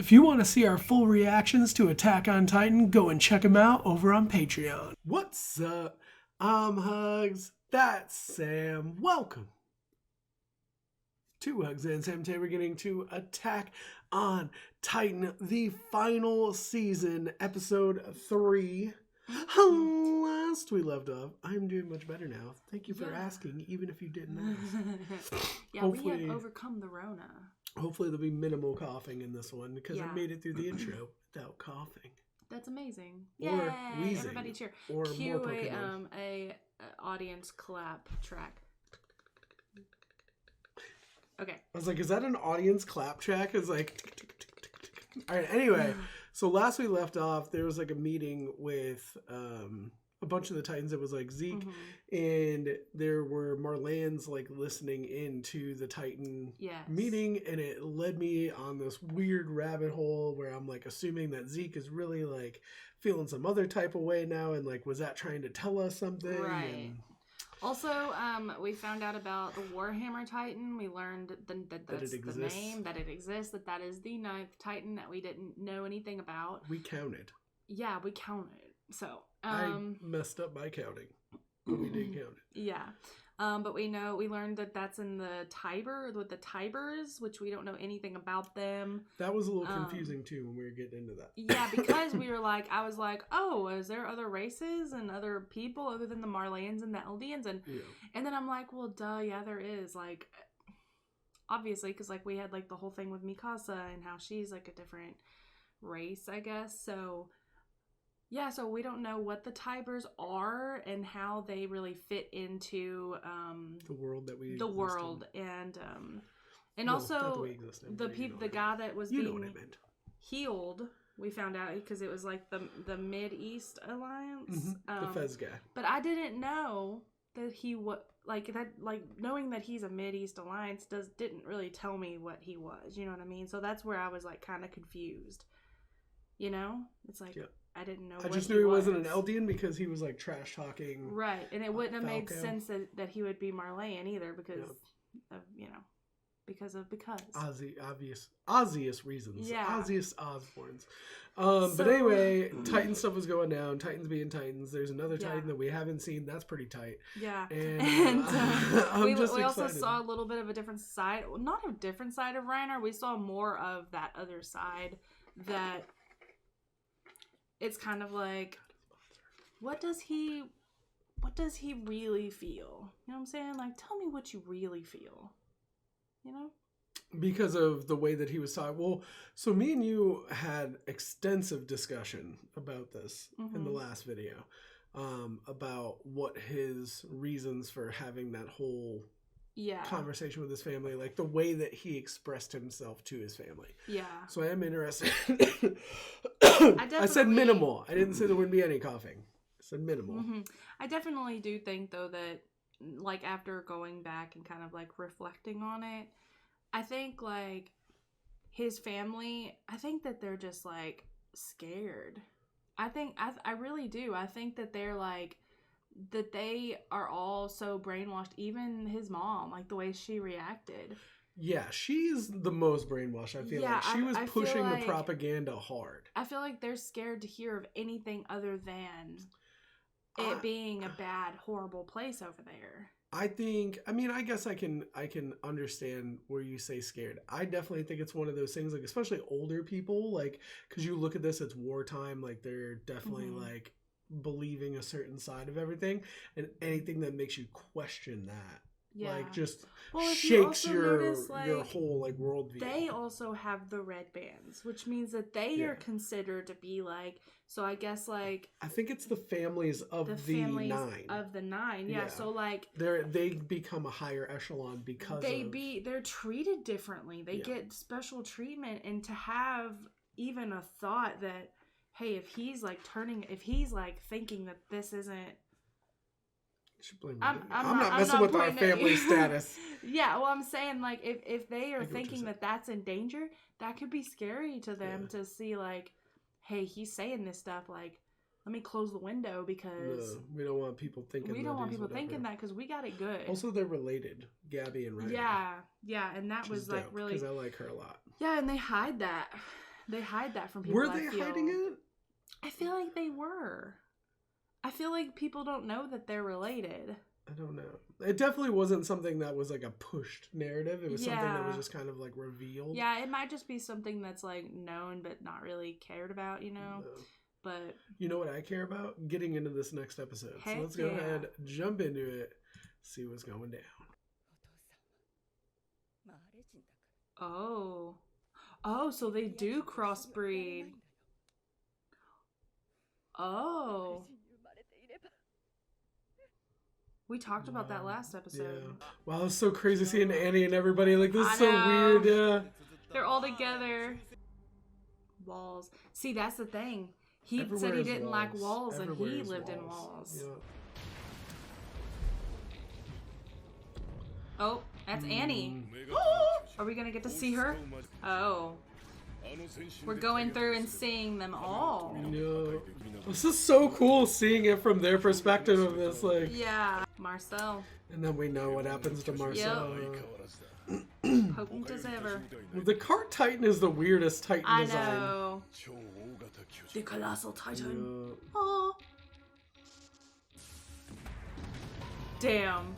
If you want to see our full reactions to Attack on Titan, go and check them out over on Patreon. What's up? I'm Hugs. That's Sam. Welcome to Hugs and Sam. Today we're getting to Attack on Titan, the final season, episode 3. Last we left off, I'm doing much better now. Thank you for asking, even if you didn't ask. We have overcome the Rona. Hopefully there'll be minimal coughing in this one because I made it through the intro without coughing. That's amazing. Or Yay! wheezing. Everybody cheer. Or Cue more a audience clap track. Okay. I was like, is that an audience clap track? It's like, tick, tick, tick, tick, tick. All right, anyway. So last we left off, there was like a meeting with a bunch of the Titans. It was like Zeke, and there were Marlans like listening into the Titan meeting, and it led me on this weird rabbit hole where I'm like assuming that Zeke is really like feeling some other type of way now, and like was that trying to tell us something? Right. And also, we found out about the Warhammer Titan. We learned that that's the name, that it exists, that is the 9th Titan that we didn't know anything about. We counted. Yeah, we counted. So I messed up by counting, but we did count it. Yeah. But we learned that that's in the Tiber, with the Tibers, which we don't know anything about them. That was a little confusing too when we were getting into that. Yeah, because I was like, oh, is there other races and other people other than the Marleyans and the Eldians? And then I'm like, well, duh, yeah, there is. Like, obviously, because like we had like the whole thing with Mikasa and how she's like a different race, I guess. So yeah, so we don't know what the Tibers are and how they really fit into the world that we and also the guy that was being healed. We found out because it was like the Mid East Alliance, the Fez guy. But I didn't know that he was knowing that he's a Mid East Alliance didn't really tell me what he was. You know what I mean? So that's where I was like kind of confused. You know, it's like. Yeah. I didn't know. I just knew he wasn't an Eldian because he was like trash talking. Right, and it wouldn't have made sense that he would be Marleyan either because of because obvious reasons. Yeah, obvious Osborns. But anyway, Titan stuff was going down. Titans being Titans. There's another Titan that we haven't seen. That's pretty tight. Yeah, and we also saw a little bit of a different side. Well, not a different side of Reiner. We saw more of that other side that. It's kind of like, what does he really feel? You know what I'm saying? Like, tell me what you really feel. You know? Because of the way that he was talking. Well, so me and you had extensive discussion about this in the last video, about what his reasons for having that whole conversation with his family, like the way that he expressed himself to his family. Yeah. So I am interested. I said minimal. I didn't say there wouldn't be any coughing. I said minimal. I definitely do think though that like after going back and kind of like reflecting on it, I think like his family, I think that they're just like scared. I really do. I think that they're like that they are all so brainwashed, even his mom, like the way she reacted. Yeah, she's the most brainwashed, I feel like. She was pushing the propaganda hard. I feel like they're scared to hear of anything other than it being a bad, horrible place over there. I guess I can understand where you say scared. I definitely think it's one of those things, like, especially older people, like, because you look at this, it's wartime, like, they're definitely, like, believing a certain side of everything, and anything that makes you question that. Yeah. Like, just shakes your whole, like, worldview. They also have the red bands, which means that they are considered to be, like, so I guess, like... I think it's the families of the 9. Of the 9, yeah. So, like... They become a higher echelon because they're treated differently. They get special treatment, and to have even a thought that, hey, if he's, like, thinking that this isn't... I'm not messing with our family status. Yeah, well, I'm saying, like, if they are thinking that that's in danger, that could be scary to them to see, like, hey, he's saying this stuff, like, let me close the window because... No, we don't want people thinking that because we got it good. Also, they're related, Gabby and Ryan. Yeah, and that was, like, really... Because I like her a lot. Yeah, and they hide that. They hide that from people. Were they hiding it? I feel like they were. I feel like people don't know that they're related. I don't know. It definitely wasn't something that was like a pushed narrative. It was something that was just kind of like revealed. Yeah, it might just be something that's like known but not really cared about, you know? No. But you know what I care about? Getting into this next episode. So let's go ahead, jump into it, see what's going down. Oh. Oh, so they do crossbreed. Oh. We talked about that last episode. Yeah. Wow, it's so crazy seeing Annie and everybody. Like, this is so weird. Yeah. They're all together. Walls. See, that's the thing. He said he didn't like walls, and he lived in walls. Yeah. Oh, that's Annie. Are we going to get to see her? Oh. We're going through and seeing them all. Yeah. This is so cool seeing it from their perspective of this. Like, yeah. Marcel. And then we know what happens to Marcel. Yep. Potent as ever. The cart titan is the weirdest titan design. I know. The colossal titan. Yeah. Oh. Damn.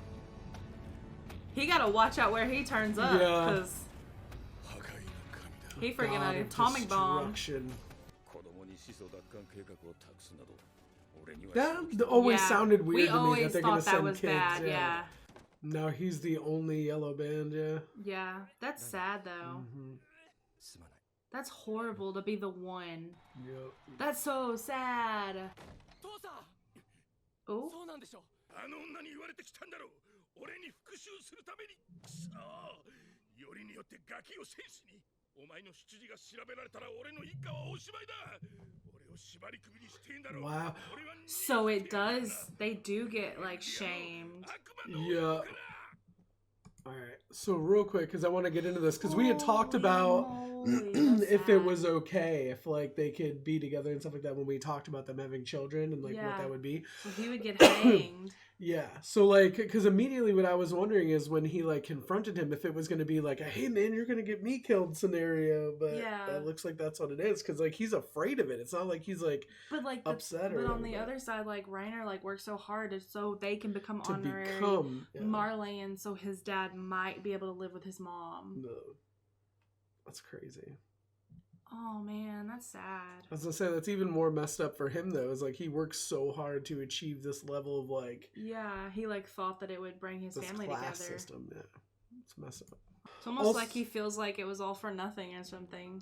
He gotta watch out where he turns up. Yeah. Because he freaking an atomic bomb. That always sounded weird to me that they're gonna send kids. Bad, yeah. Now he's the only yellow band, yeah. Yeah, that's sad though. Mm-hmm. That's horrible to be the one. Yep. That's so sad. Oh. Wow. So it does. They do get like shamed. Yeah. Alright, so real quick, because I want to get into this, because we had talked about if it was okay, if like they could be together and stuff like that when we talked about them having children and like what that would be. So he would get hanged. Yeah, so like, because immediately what I was wondering is when he like confronted him, if it was going to be like a, hey man, you're going to get me killed scenario, but it looks like that's what it is, because like he's afraid of it. It's not like he's like upset or But on the other side, like Reiner like works so hard so they can become honorary Marleyans, so his dad might be able to live with his mom. No, that's crazy. Oh man, that's sad. I was gonna say that's even more messed up for him though. Is like he works so hard to achieve this level of like. Yeah, he like thought that it would bring his family class together. System, yeah, it's messed up. It's almost like he feels like it was all for nothing or something.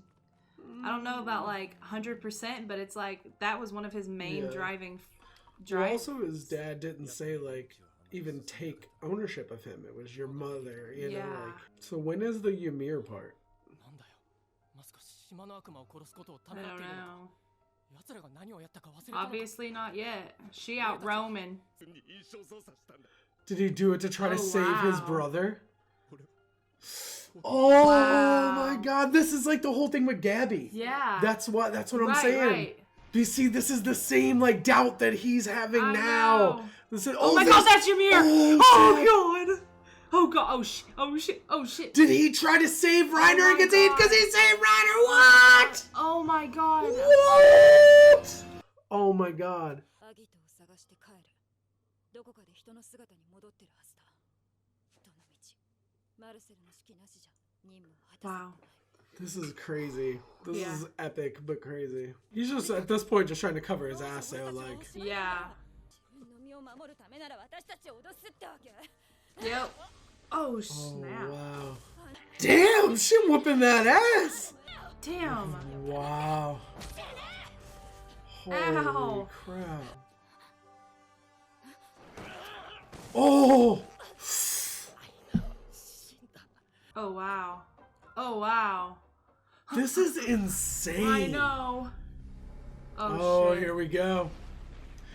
I don't know about like 100%, but it's like that was one of his main driving. Well, also, his dad didn't say like even take ownership of him. It was your mother, you know. Like, so when is the Ymir part? I don't know. Obviously not yet. She out roaming. Did he do it to try to save his brother? Oh my god, this is like the whole thing with Gabby. Yeah. That's what I'm saying. Right. Do you see, this is the same like doubt that he's having now. This is, oh my god, that's Ymir! Oh god! Oh god! Oh shit! Oh shit! Oh shit! Did he try to save Reiner and get saved because he saved Reiner? What? Oh my god! What? Oh my god! Wow. This is crazy. This is epic, but crazy. He's just at this point just trying to cover his ass, though. Like. Yeah. Yep. Oh snap! Oh, wow. Damn, she whooping that ass. Damn. Wow. Holy crap. Oh. Oh wow. Oh wow. This is insane. I know. Oh, here we go.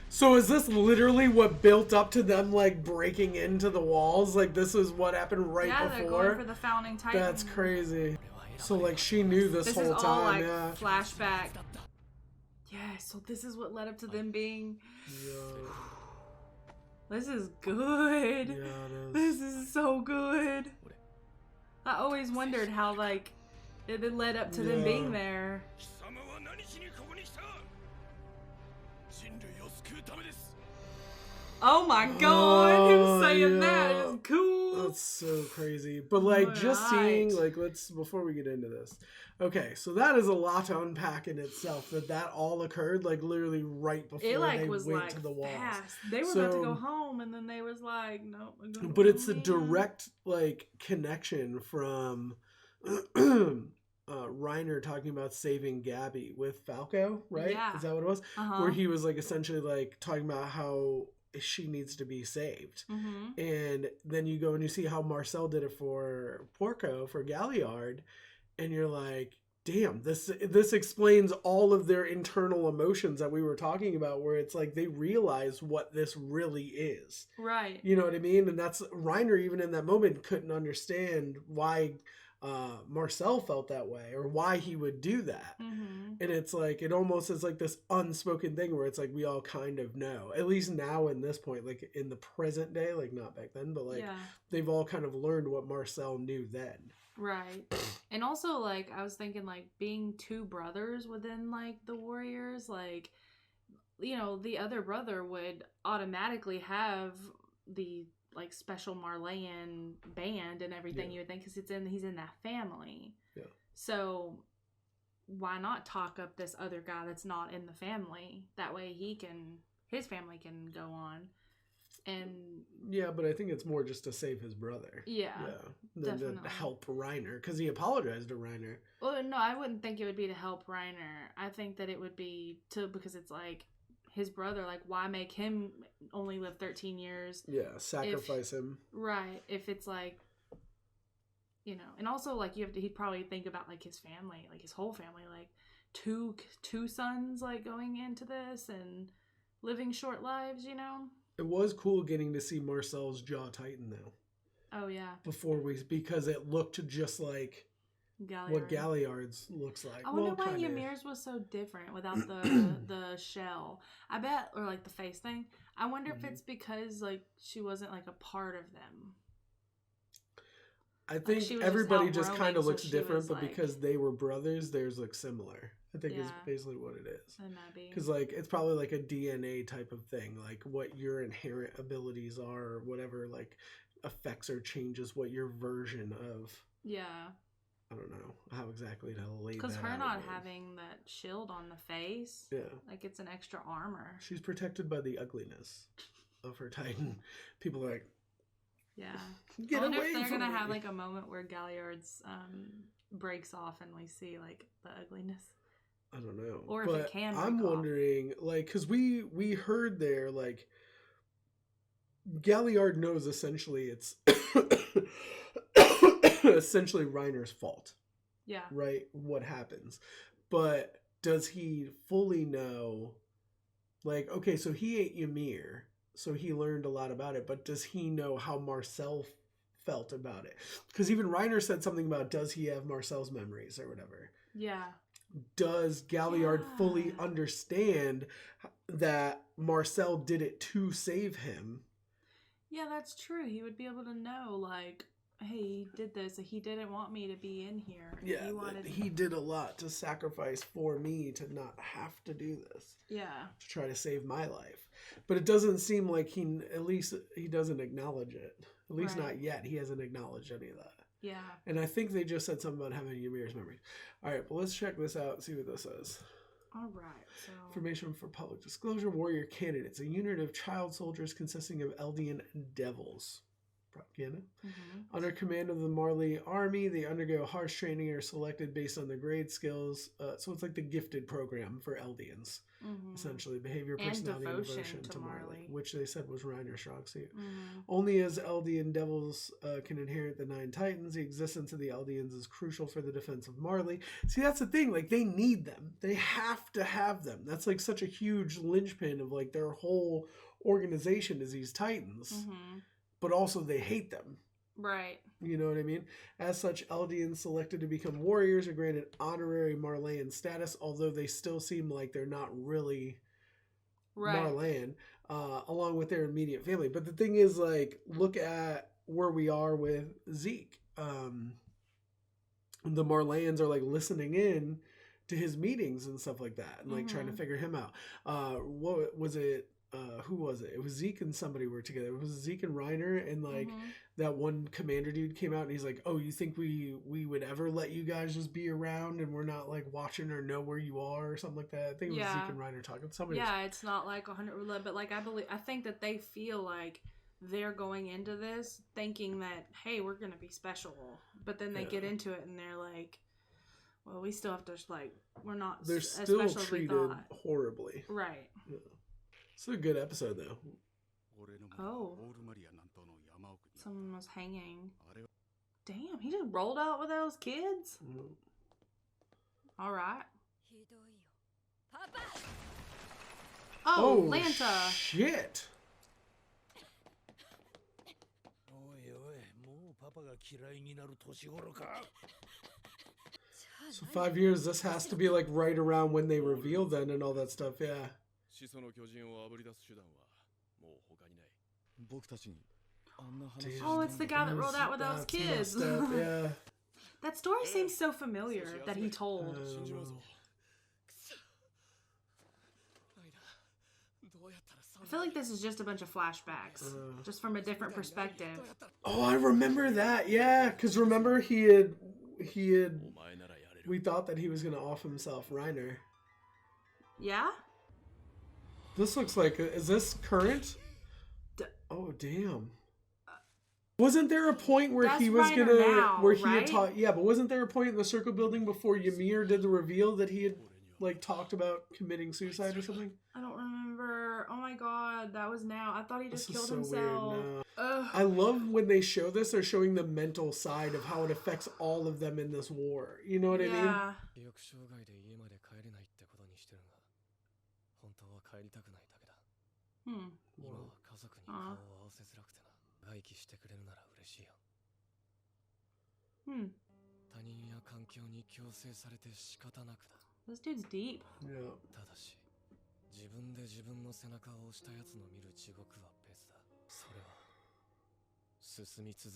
So is this literally what built up to them like breaking into the walls? Like this is what happened right before? Yeah, they're going for the founding titan. That's crazy. So like she knew this whole is time. All, like, flashback. Yeah, so this is what led up to them being. Yeah. This is good. Yeah, it is. This is so good. I always wondered how like It then led up to them being there. Oh my god, him saying that is cool. That's so crazy. But like just seeing like before we get into this. Okay, so that is a lot to unpack in itself that all occurred like literally right before they went to the walls. Fast. They were about to go home and then they was like, no. But it's the direct like connection from Reiner talking about saving Gabby with Falco, right? Yeah. Is that what it was? Where he was like essentially like talking about how she needs to be saved. Mm-hmm. And then you go and you see how Marcel did it for Porco, for Galliard, and you're like, damn, this explains all of their internal emotions that we were talking about, where it's like they realize what this really is. Right. You know what I mean? And that's Reiner even in that moment couldn't understand why Marcel felt that way or why he would do that. Mm-hmm. And it's like it almost is like this unspoken thing where it's like we all kind of know, at least now in this point, like in the present day, like not back then, but like they've all kind of learned what Marcel knew then. Right. And also like I was thinking like being two brothers within like the Warriors, like, you know, the other brother would automatically have the like special Marleyan band and everything, you would think, because he's in that family. Yeah. So why not talk up this other guy that's not in the family? That way his family can go on. And yeah, but I think it's more just to save his brother. Yeah. Than to help Reiner, because he apologized to Reiner. Well, no, I wouldn't think it would be to help Reiner. I think that it would be because it's like his brother, like why make him only live 13 years? Yeah, sacrifice him. Right. If it's like, you know, and also like he'd probably think about like his family, like his whole family, like two sons like going into this and living short lives, you know? It was cool getting to see Marcel's jaw tighten though. Oh yeah. Because it looked just like Galliard. What Galliard's looks like. I wonder why Ymir's was so different without the shell. I bet, or like the face thing. I wonder if it's because like she wasn't like a part of them. I think like everybody just kind of looks different, but like, because they were brothers, theirs looks similar. I think is basically what it is. It might be. Because like it's probably like a DNA type of thing, like what your inherent abilities are, or whatever like affects or changes what your version of. Yeah. I don't know how exactly to lay that out. Because her not having that shield on the face, like it's an extra armor. She's protected by the ugliness of her Titan. People are like, yeah. Get I wonder away if they're from gonna me. have like a moment where Galliard's breaks off and we see like the ugliness. I don't know. Or if it can break I'm off. wondering, like, because we heard there, like, Galliard knows essentially it's essentially Reiner's fault. Yeah. Right? What happens. But does he fully know, like, okay, so he ate Ymir, so he learned a lot about it, but does he know how Marcel felt about it? Because even Reiner said something about, does he have Marcel's memories or whatever? Yeah. Does Galliard fully understand that Marcel did it to save him? Yeah, that's true. He would be able to know, like, hey, he did this. He didn't want me to be in here. Yeah, he did a lot to sacrifice for me to not have to do this. Yeah. To try to save my life. But it doesn't seem like he doesn't acknowledge it. At least not yet. He hasn't acknowledged any of that. Yeah. And I think they just said something about having Ymir's memories. All right, well, let's check this out and see what this says. All right. So information for public disclosure. Warrior candidates. A unit of child soldiers consisting of Eldian devils. Propaganda. Mm-hmm. Under command of the Marley army, they undergo harsh training and are selected based on their grade skills. So it's like the gifted program for Eldians. Mm-hmm. Essentially, behavior, personality, and devotion to Marley, which they said was Reiner's strong suit. Mm-hmm. Only as Eldian devils can inherit the 9 Titans. The existence of the Eldians is crucial for the defense of Marley. See, that's the thing. Like, they need them. They have to have them. That's like such a huge linchpin of like their whole organization is these Titans. Mm-hmm. But also they hate them. Right. You know what I mean? As such, Eldians selected to become warriors are granted honorary Marleyan status, although they still seem like they're not really Marleyan, along with their immediate family. But the thing is, like, look at where we are with Zeke. the Marleyans are like listening in to his meetings and stuff like that, and like trying to figure him out. What was it? Who was it? It was Zeke and somebody were together. It was Zeke and Reiner, and like that one commander dude came out and he's like, "Oh, you think we would ever let you guys just be around and we're not like watching or know where you are or something like that?" I think it was Zeke and Reiner talking. Somebody. Yeah, it's not like 100, but like I think that they feel like they're going into this thinking that, hey, we're gonna be special, but then they get into it and they're like, well, we still have to like, we're not. They're as still special treated as we thought. horribly. Right. Yeah. It's a good episode though. Oh. Someone was hanging. Damn, he just rolled out with those kids? All right. Oh, Lanta. Shit. So 5 years, this has to be like right around when they reveal then and all that stuff, yeah. Damn, oh, it's the guy that rolled out with those kids. Yeah. That story seems so familiar that he told. I feel like this is just a bunch of flashbacks, just from a different perspective. Oh, I remember that. Yeah, because remember he had. We thought that he was gonna off himself, Reiner. Yeah. This looks like. Is this current? Oh damn. Wasn't there a point where he was Reiner gonna now, where he right? had taught? Yeah, but wasn't there a point in the circle building before Ymir did the reveal that he had like talked about committing suicide or something? I don't remember. Oh my god, that was now. I thought he just killed himself. Weird. No. I love when they show this, they're showing the mental side of how it affects all of them in this war. You know what I mean? Yeah. This dude's deep. Yeah.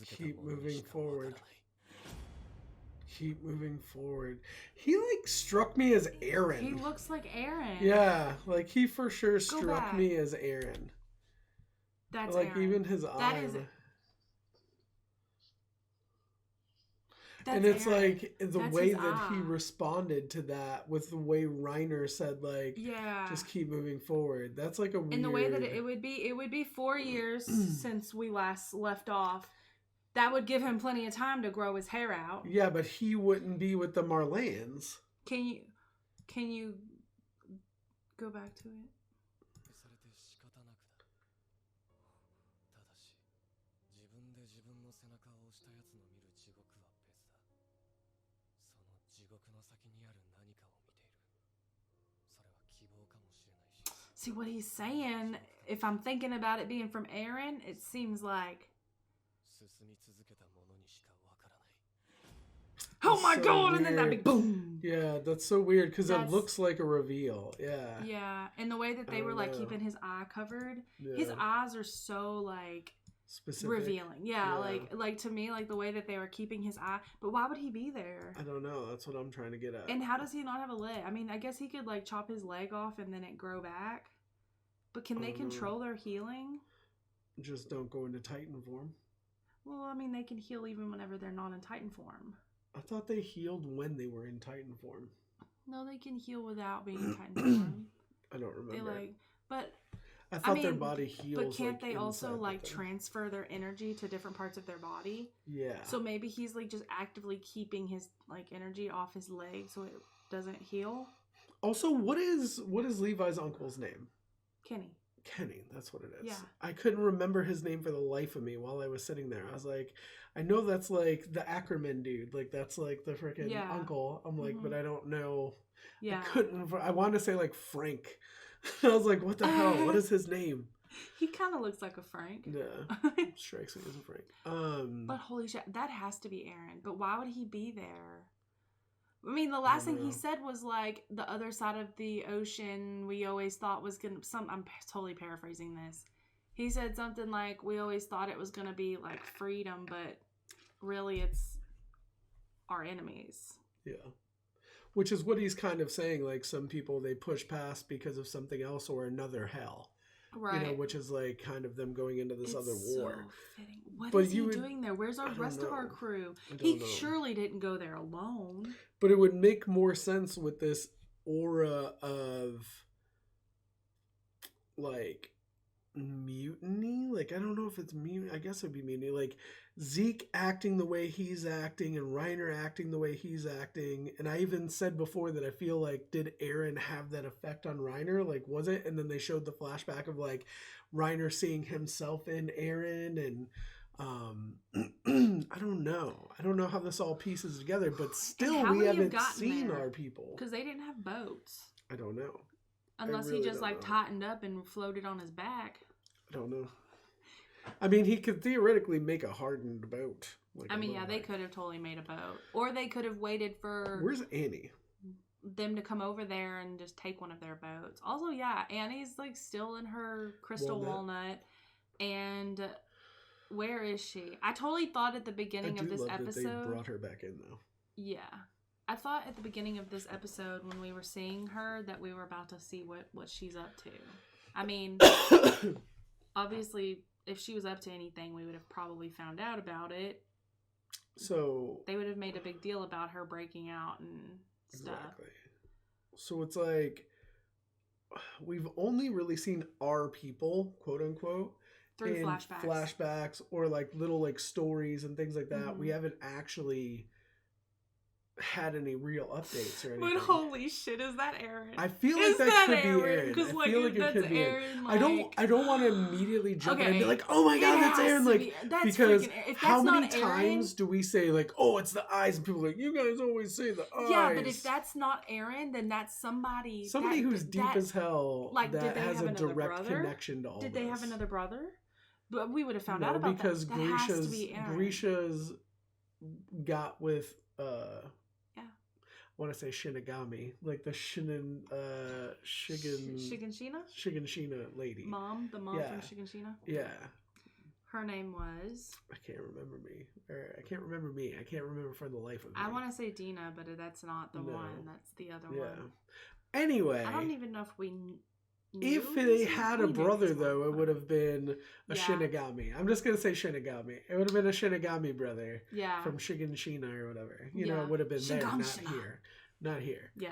Keep moving forward. Keep moving forward. He like struck me as Aaron. He looks like Aaron. Yeah, like he for sure struck me as Aaron. That's like Aaron. Even his that eye. Is, and it's Aaron. like the That's way his that eye. he responded to that with the way Reiner said like, just keep moving forward. That's like a weird. In the way that it would be 4 years since we last left off. That would give him plenty of time to grow his hair out. Yeah, but he wouldn't be with the Marleyans. Can you go back to it? See what he's saying, if I'm thinking about it being from Aaron, it seems like, oh my god, and then that big boom. Yeah, that's so weird because it looks like a reveal. Yeah. Yeah, and the way that they were like keeping his eye covered, his eyes are so like specific, revealing. Yeah, like to me, like the way that they were keeping his eye. But why would he be there? I don't know. That's what I'm trying to get at. And how does he not have a leg? I mean, I guess he could like chop his leg off and then it grow back. But can they control their healing? Just don't go into Titan form. Well, I mean, they can heal even whenever they're not in Titan form. I thought they healed when they were in Titan form. No, they can heal without being in Titan form. I don't remember. I thought their body heals. But can't they also like transfer their energy to different parts of their body? Yeah. So maybe he's like just actively keeping his like energy off his leg so it doesn't heal. Also, what is Levi's uncle's name? Kenny, that's what it is. Yeah. I couldn't remember his name for the life of me while I was sitting there. I was like, I know that's like the Ackerman dude. Like, that's like the freaking uncle. I'm like, but I don't know. Yeah. I wanted to say like Frank. I was like, what the hell? What is his name? He kind of looks like a Frank. Yeah. Strikes me as a Frank. But holy shit, that has to be Aaron. But why would he be there? I mean, the last thing he said was like the other side of the ocean we always thought was going to... I'm totally paraphrasing this. He said something like, we always thought it was going to be like freedom, but really it's our enemies. Yeah. Which is what he's kind of saying. Like, some people they push past because of something else or another hell. Right. You know, which is like kind of them going into this other war. So fitting. What is he doing there? Where's our rest of our crew? He surely didn't go there alone. But it would make more sense with this aura of like mutiny. Like, I don't know if it's mutiny. I guess it'd be mutiny. Like Zeke acting the way he's acting and Reiner acting the way he's acting. And I even said before that I feel like, did Aaron have that effect on Reiner? Like, was it? And then they showed the flashback of like Reiner seeing himself in Aaron, and I don't know. I don't know how this all pieces together, but still we haven't seen our people. Because they didn't have boats. I don't know. Unless he just like tightened up and floated on his back. I don't know. I mean, he could theoretically make a hardened boat. Like, I mean, yeah, they could have totally made a boat. Or they could have waited for... Where's Annie? Them to come over there and just take one of their boats. Also, yeah, Annie's like still in her crystal walnut. And where is she? I totally thought at the beginning of this episode... That they brought her back in, though. Yeah. I thought at the beginning of this episode when we were seeing her that we were about to see what she's up to. I mean, obviously, if she was up to anything, we would have probably found out about it. So they would have made a big deal about her breaking out and stuff. Exactly. So it's like we've only really seen our people, quote unquote, through flashbacks or like little like stories and things like that. Mm-hmm. We haven't actually had any real updates or anything. But holy shit, is that Aaron? I feel like that could be Aaron. Because like, feel like it could be Aaron. Like... I don't want to immediately jump in and be like, oh my god, that's Aaron. Like, because how many times do we say like, oh, it's the eyes, and people are like, you guys always say the eyes. Yeah, but if that's not Aaron, then that's somebody who's deep as hell. Like, that has a direct connection to all. Did they have another brother? But we would have found out about because that. That has to be Aaron. Grisha's got with I want to say Shinigami, like the Shiganshina lady. The mom from Shiganshina? Yeah. Her name was... I can't remember me. I can't remember for the life of me. I want to say Dina, but that's not the one. That's the other one. Anyway. I don't even know if we... If they had a brother, though, it would have been a Shinigami. I'm just going to say Shinigami. It would have been a Shinigami brother from Shiganshina or whatever. You know, it would have been there, not here. Not here. Yeah.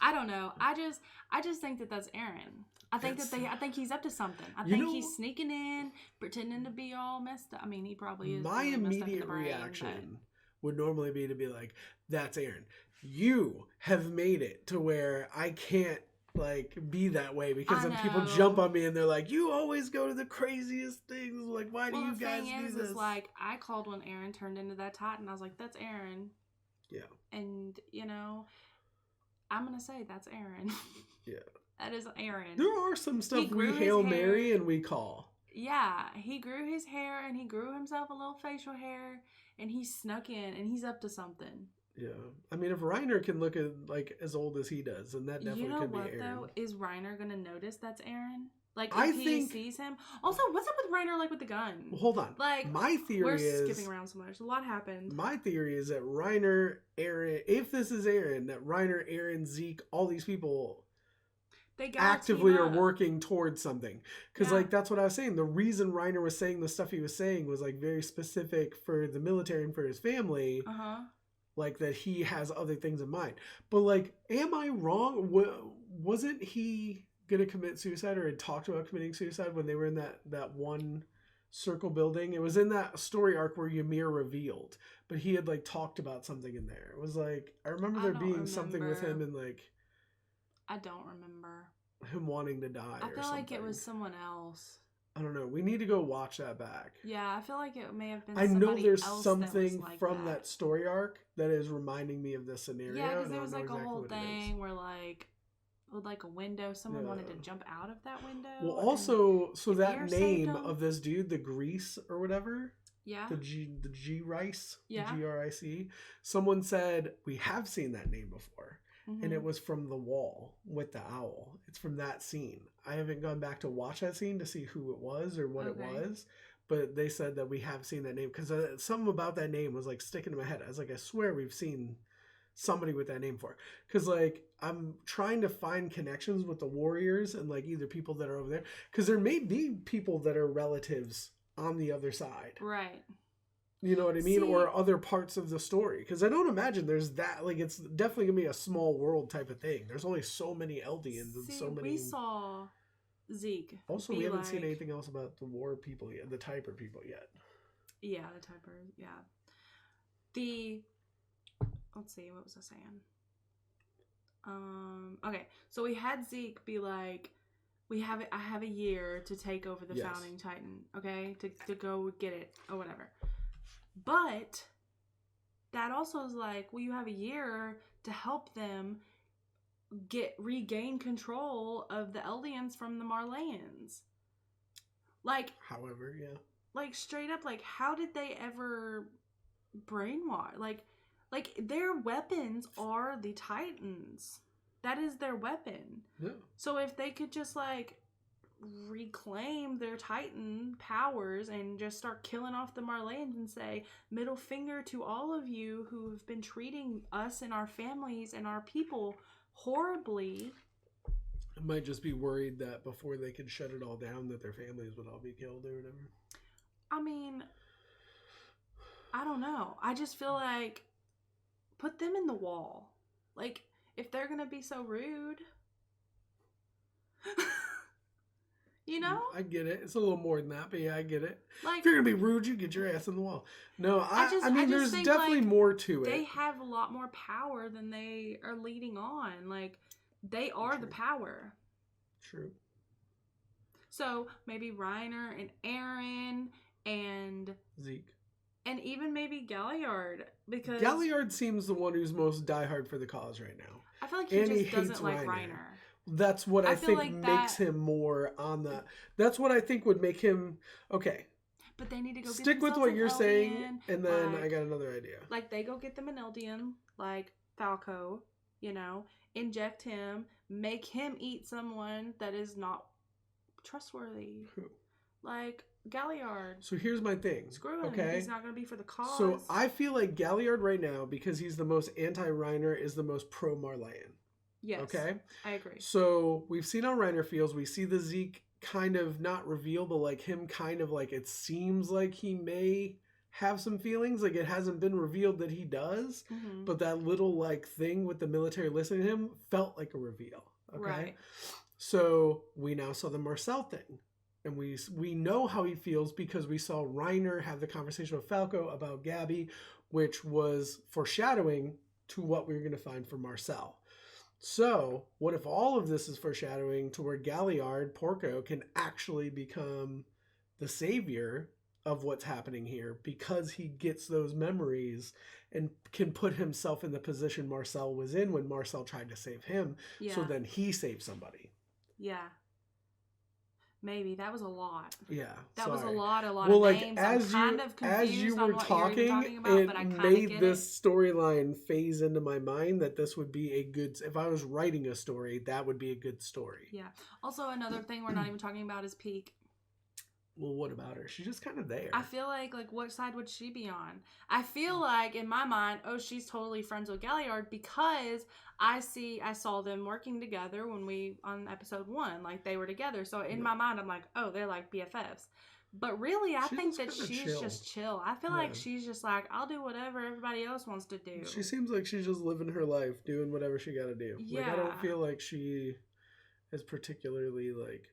I don't know. I just think that that's Aaron. I think he's up to something. I think he's sneaking in, pretending to be all messed up. I mean, he probably is. My immediate reaction would normally be to be like, that's Aaron. You have made it to where I can't like be that way because then people jump on me and they're like, you always go to the craziest things, like why do you guys do this? It's like I called when Aaron turned into that Titan. I was like, that's Aaron. Yeah. And you know, I'm gonna say that's Aaron. Yeah. That is Aaron. There are some stuff we Hail Mary and we call. Yeah, he grew his hair and he grew himself a little facial hair and he snuck in and he's up to something. Yeah, I mean, if Reiner can look at like as old as he does, then that definitely could be Aaron. Though, is Reiner gonna notice that's Aaron? Like, if he sees him. Also, what's up with Reiner, like with the gun? Well, hold on. Like, my theory is we're skipping around so much. A lot happened. My theory is that Reiner, Aaron, if this is Aaron, that Reiner, Aaron, Zeke, all these people, they actively are working towards something. Because like that's what I was saying. The reason Reiner was saying the stuff he was saying was like very specific for the military and for his family. Like that he has other things in mind. But like, am I wrong? Wasn't he gonna commit suicide or had talked about committing suicide when they were in that one circle building? It was in that story arc where Ymir revealed, but he had like talked about something in there. It was like, I remember there being something with him and like, I don't remember him wanting to die. I feel like it was someone else. I don't know. We need to go watch that back. Yeah, I feel like it may have been. I know there's something from that story arc that is reminding me of this scenario. Yeah, because there was like a whole thing where like with like a window, someone wanted to jump out of that window. Well, also, so that name of this dude, the Grease or whatever. Yeah. The G Rice. Yeah. GRIC. Someone said we have seen that name before. And it was from The Wall with the owl. It's from that scene. I haven't gone back to watch that scene to see who it was or what it was, but they said that we have seen that name because something about that name was like sticking in my head. I was like, I swear we've seen somebody with that name for. Because like I'm trying to find connections with the Warriors and like either people that are over there, because there may be people that are relatives on the other side. Right. You know what I mean? Or other parts of the story. Because I don't imagine there's that. Like, it's definitely going to be a small world type of thing. There's only so many Eldians and so many. We saw Zeke. Also, we haven't seen anything else about the war people yet. The Typer people yet. Yeah, the Typer. Yeah. Let's see. What was I saying? Okay. So we had Zeke be like, I have a year to take over the founding Titan. Okay. To go get it or whatever. But that also is like, well, you have a year to help them regain control of the Eldians from the Marleyans. Like, however, yeah. Like, straight up, like, how did they ever brainwash? Like their weapons are the Titans. That is their weapon. Yeah. So if they could just, like, reclaim their Titan powers and just start killing off the Marleyans and say, middle finger to all of you who have been treating us and our families and our people horribly. I might just be worried that before they could shut it all down that their families would all be killed or whatever. I mean, I don't know. I just feel like put them in the wall. Like, if they're gonna be so rude. You know? I get it. It's a little more than that, but yeah, I get it. Like, if you're gonna be rude, you get your ass in the wall. No, I mean, there's think, definitely like, more to it. They have a lot more power than they are leading on. Like, they are the power. True. So maybe Reiner and Aaron and Zeke. And even maybe Galliard, because Galliard seems the one who's most diehard for the cause right now. I feel like he just doesn't like Reiner. That's what I think like makes him more on the. That's what I think would make him okay. But they need to go stick with what you're saying, and then I got another idea. Like, they go get them an Eldian, like Falco, inject him, make him eat someone that is not trustworthy. Who? Like Galliard. So here's my thing. Screw him. Okay? He's not going to be for the cause. So I feel like Galliard right now, because he's the most anti-Reiner, is the most pro-Marleyan. Yes. Okay? I agree. So we've seen how Reiner feels. We see the Zeke kind of not reveal, but like him kind of like it seems like he may have some feelings. Like it hasn't been revealed that he does, but that little like thing with the military listening to him felt like a reveal. Okay? Right. So we now saw the Marcel thing. And we know how he feels because we saw Reiner have the conversation with Falco about Gabby, which was foreshadowing to what we were going to find for Marcel. So, what if all of this is foreshadowing to where Galliard, Porco, can actually become the savior of what's happening here because he gets those memories and can put himself in the position Marcel was in when Marcel tried to save him. Yeah. So then he saves somebody. Yeah. Maybe. That was a lot. Yeah. That was a lot well, of like, names. As you were talking, it made this storyline phase into my mind that this would be a good... If I was writing a story, that would be a good story. Yeah. Also, another thing we're not even talking about is Peak. Well, what about her? She's just kind of there. I feel like what side would she be on? I feel like, in my mind, she's totally friends with Galliard because I saw them working together on episode 1, like they were together. So in my mind, I'm like, they're like BFFs. But really, I think that she's just chill. I feel like she's just like, I'll do whatever everybody else wants to do. She seems like she's just living her life, doing whatever she got to do. Yeah. Like, I don't feel like she is particularly like...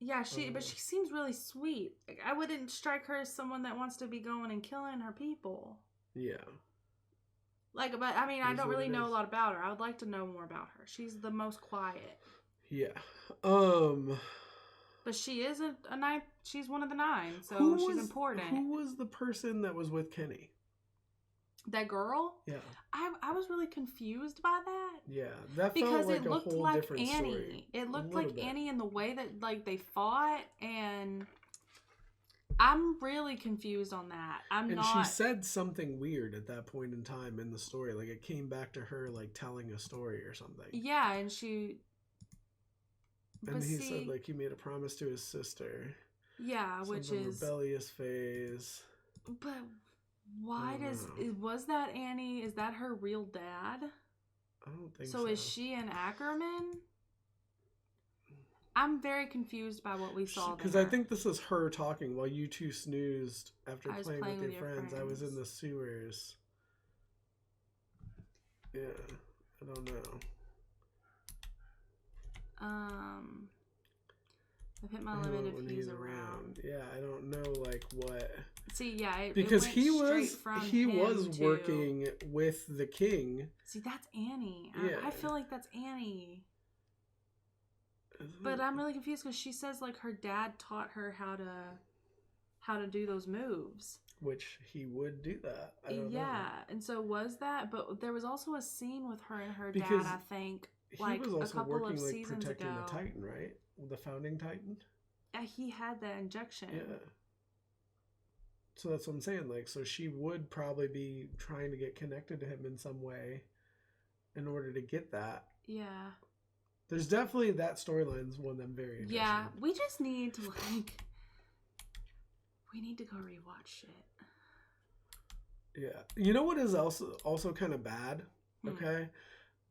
Yeah, but she seems really sweet. Like, I wouldn't strike her as someone that wants to be going and killing her people. Yeah. Like, but I mean, I don't really know a lot about her. I would like to know more about her. She's the most quiet. Yeah. But she is a 9. She's one of the 9, so she's important. Who was the person that was with Kenny? That girl? Yeah. I was really confused by that. Yeah, that felt like a whole different story. It looked like Annie in the way that like they fought, and I'm really confused on that. She said something weird at that point in time in the story. Like it came back to her like telling a story or something. Yeah, and she... And he said like he made a promise to his sister. Yeah, which is rebellious phase. But why was that Annie? Is that her real dad? I don't think so. So is she an Ackerman? I'm very confused by what we saw Because I think this is her talking while you two snoozed after playing with your friends. I was in the sewers. Yeah, I don't know. I've hit my limit if he's around. Yeah, I don't know like what. See, yeah, because he was working with the king. See, that's Annie. Yeah. I feel like that's Annie. But I'm really confused because she says like her dad taught her how to do those moves. Which he would do that. I don't know. And so was that? But there was also a scene with her and her dad. I think like he was also a couple working, of like, seasons protecting ago. the Titan, right? The founding Titan. He had that injection. Yeah. So that's what I'm saying. Like, so she would probably be trying to get connected to him in some way in order to get that. Yeah. There's definitely that storyline's one that I'm very interested in. Yeah, we just need to we need to go rewatch shit. Yeah. You know what is also kind of bad? Okay?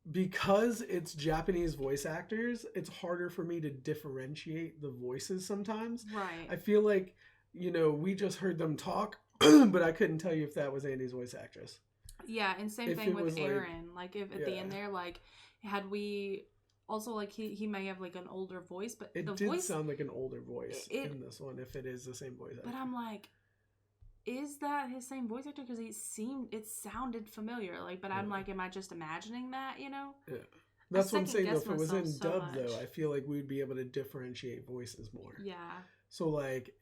Because it's Japanese voice actors, it's harder for me to differentiate the voices sometimes. Right. I feel like, we just heard them talk, but I couldn't tell you if that was Andy's voice actress. Yeah, and same thing with Aaron. Like if at the end there, like, had we... Also, like, he may have, like, an older voice, but the voice... It did sound like an older voice in this one, if it is the same voice actor. But I'm like, is that his same voice actor? Because it sounded familiar. Like, but I'm like, am I just imagining that, Yeah. That's what I'm saying, though. If it was in dub, though, I feel like we'd be able to differentiate voices more. Yeah. So, like,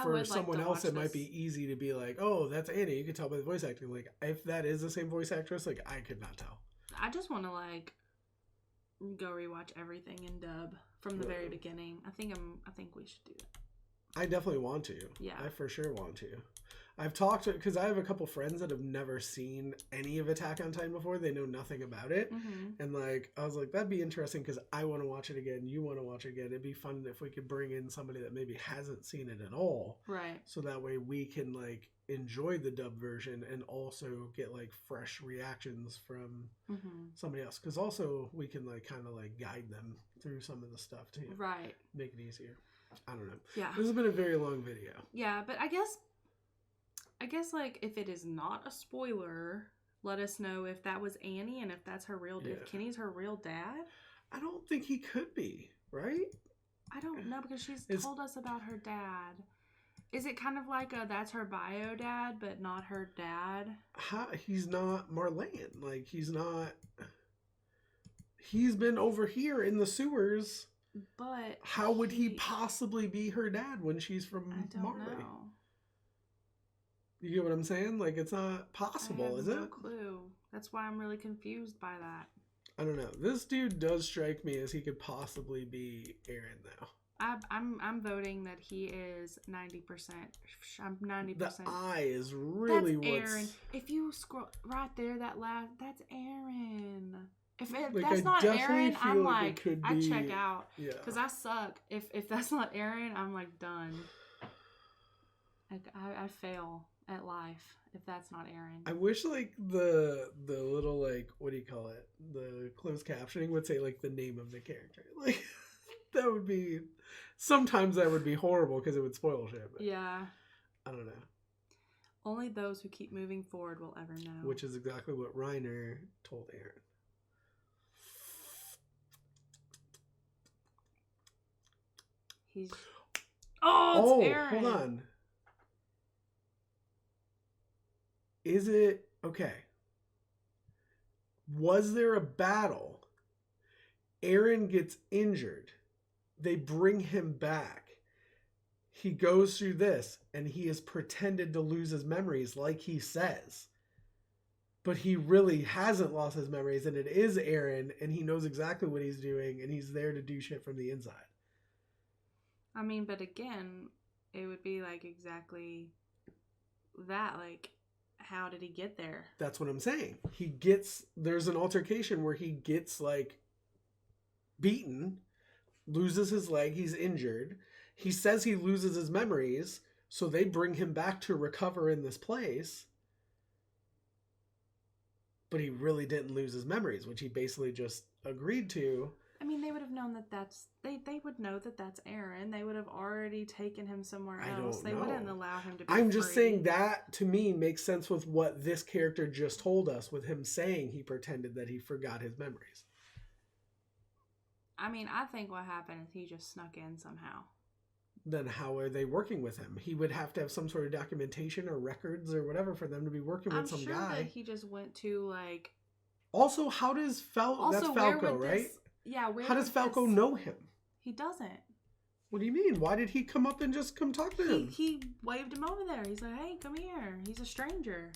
for someone else, it might be easy to be like, oh, that's Annie. You can tell by the voice acting. Like, if that is the same voice actress, like, I could not tell. I just want to, like... go rewatch everything in dub from the very beginning. I think we should do that. I definitely want to. Yeah. I for sure want to. I've talked because I have a couple friends that have never seen any of Attack on Titan before. They know nothing about it. And like I was like, that'd be interesting because I want to watch it again. You want to watch it again. It'd be fun if we could bring in somebody that maybe hasn't seen it at all. Right. So that way we can like enjoy the dub version and also get like fresh reactions from somebody else. Because also we can like kind of like guide them through some of the stuff too. Right. Make it easier. I don't know. Yeah. This has been a very long video. Yeah, but I guess like if it is not a spoiler, let us know if that was Annie and if that's her real if Kenny's her real dad. I don't think he could be, right? I don't know because she's told us about her dad. Is it kind of like that's her bio dad, but not her dad? He's not Marlene. Like, he's not... He's been over here in the sewers. But... How would he possibly be her dad when she's from Marley? I don't know. You get what I'm saying? Like, it's not possible, is it? I have no clue. That's why I'm really confused by that. I don't know. This dude does strike me as he could possibly be Aaron, though. I'm voting that he is 90%. I'm 90%. The eye is really that's Aaron. If you scroll right there, that's Aaron. If like, that's not Aaron, I'm like I check out. Yeah. Because I suck. If that's not Aaron, I'm like done. Like I fail at life if that's not Aaron. I wish like the little like what do you call it? The closed captioning would say like the name of the character. Like that would be sometimes that would be horrible because it would spoil shit. But yeah. I don't know. Only those who keep moving forward will ever know. Which is exactly what Reiner told Aaron. He's it's Aaron. Hold on. Is it okay? Was there a battle? Aaron gets injured. They bring him back. He goes through this and he has pretended to lose his memories like he says. But he really hasn't lost his memories and it is Aaron and he knows exactly what he's doing and he's there to do shit from the inside. I mean, but again, it would be like exactly that. Like, how did he get there? That's what I'm saying. There's an altercation where he gets like beaten, loses his leg, he's injured. He says he loses his memories, so they bring him back to recover in this place. But he really didn't lose his memories, which he basically just agreed to. I mean, they would have known that they would know that that's Aaron. They would have already taken him somewhere else. They wouldn't allow him to be I'm just free. saying that, to me, makes sense with what this character just told us, with him saying he pretended that he forgot his memories. I mean, I think what happened is he just snuck in somehow. Then how are they working with him? He would have to have some sort of documentation or records or whatever for them to be working with some guy. I'm sure that he just went to, like... Also, how does that's Falco, right? Yeah, how does Falco know him? He doesn't. What do you mean? Why did he come up and just come talk to him? He waved him over there. He's like, hey, come here. He's a stranger.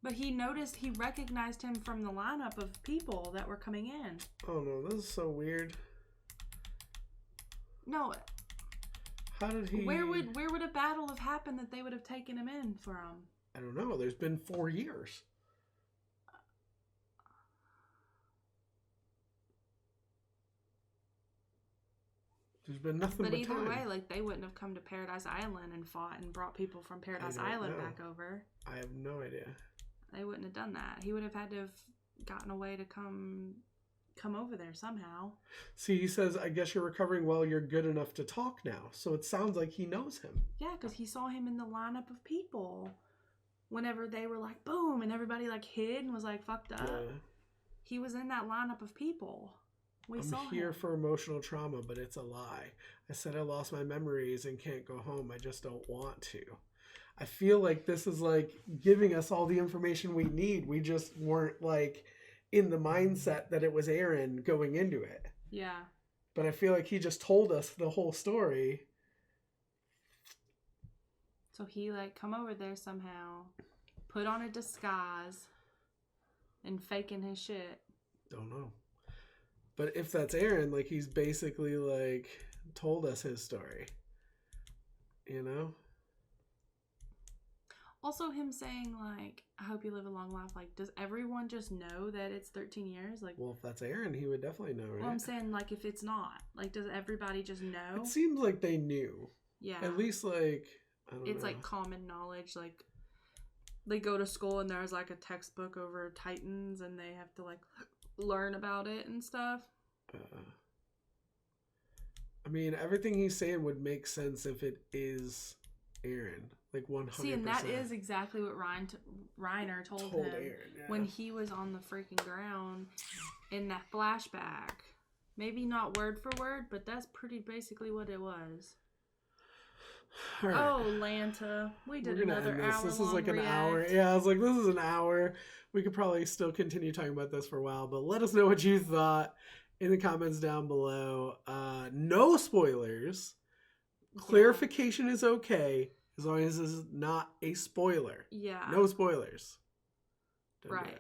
But he recognized him from the lineup of people that were coming in. Oh no, this is so weird. No. How did he... Where would a battle have happened that they would have taken him in from? I don't know. There's been 4 years. There's been nothing but either time. way, like, they wouldn't have come to Paradise Island and fought and brought people from Paradise Island back over. I have no idea. They wouldn't have done that. He would have had to have gotten a way to come over there somehow. See, he says, I guess you're recovering well, you're good enough to talk now. So it sounds like he knows him. Yeah, because he saw him in the lineup of people. Whenever they were like, boom, and everybody like hid and was like fucked up. Yeah. He was in that lineup of people. I'm here for emotional trauma, but it's a lie. I said I lost my memories and can't go home. I just don't want to. I feel like this is like giving us all the information we need. We just weren't like in the mindset that it was Aaron going into it. Yeah. But I feel like he just told us the whole story. So he like come over there somehow, put on a disguise, and faking his shit. Don't know. But if that's Aaron, like, he's basically, like, told us his story. You know? Also him saying, like, I hope you live a long life. Like, does everyone just know that it's 13 years? Like, well, if that's Aaron, he would definitely know, right? Well, I'm saying, like, if it's not. Like, does everybody just know? It seems like they knew. Yeah. At least, like, I don't know. It's, like, common knowledge. Like, they go to school and there's, like, a textbook over Titans and they have to, like... learn about it and stuff. I mean, everything he's saying would make sense if it is Aaron, like 100%. See, and that is exactly what Reiner told him Aaron, yeah. when he was on the freaking ground in that flashback. Maybe not word for word, but that's pretty basically what it was. All right. Oh, Lanta, we did another hour. This is like an hour. Yeah, I was like, this is an hour. We could probably still continue talking about this for a while, but let us know what you thought in the comments down below. No spoilers. Yeah. Clarification is okay as long as this is not a spoiler. Yeah. No spoilers. Right.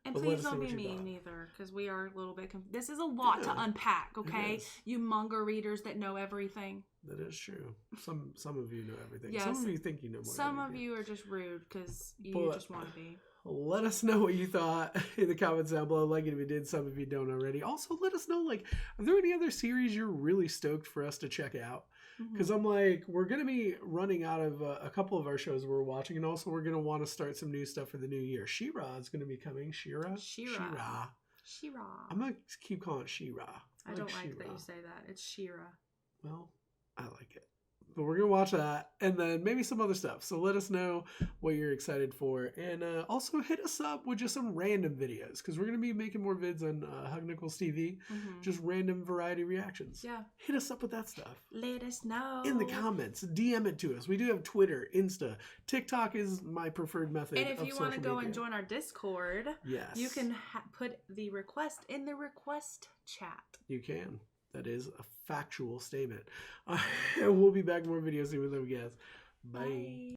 And please don't be mean either, because we are a little bit this is a lot to unpack, okay? You manga readers that know everything. That is true. Some of you know everything. Yes. Some of you think you know more. Some of you are just rude because you just want to be. Let us know what you thought in the comments down below. Like it if you did, some of you don't already. Also, let us know, like, are there any other series you're really stoked for us to check out? Because I'm like, we're going to be running out of a couple of our shows we're watching, and also we're going to want to start some new stuff for the new year. She-Ra is going to be coming. She-Ra. I'm going to keep calling it She-Ra. I don't like that you say that. It's She-Ra. Well, I like it. But we're going to watch that and then maybe some other stuff. So let us know what you're excited for. And also hit us up with just some random videos because we're going to be making more vids on Hug Nichols TV. Just random variety reactions. Yeah. Hit us up with that stuff. Let us know. In the comments. DM it to us. We do have Twitter, Insta. TikTok is my preferred method of social media. And if you want to go and join our Discord, yes, you can put the request in the request chat. You can. That is a factual statement. We'll be back with more videos soon with you guys. Bye.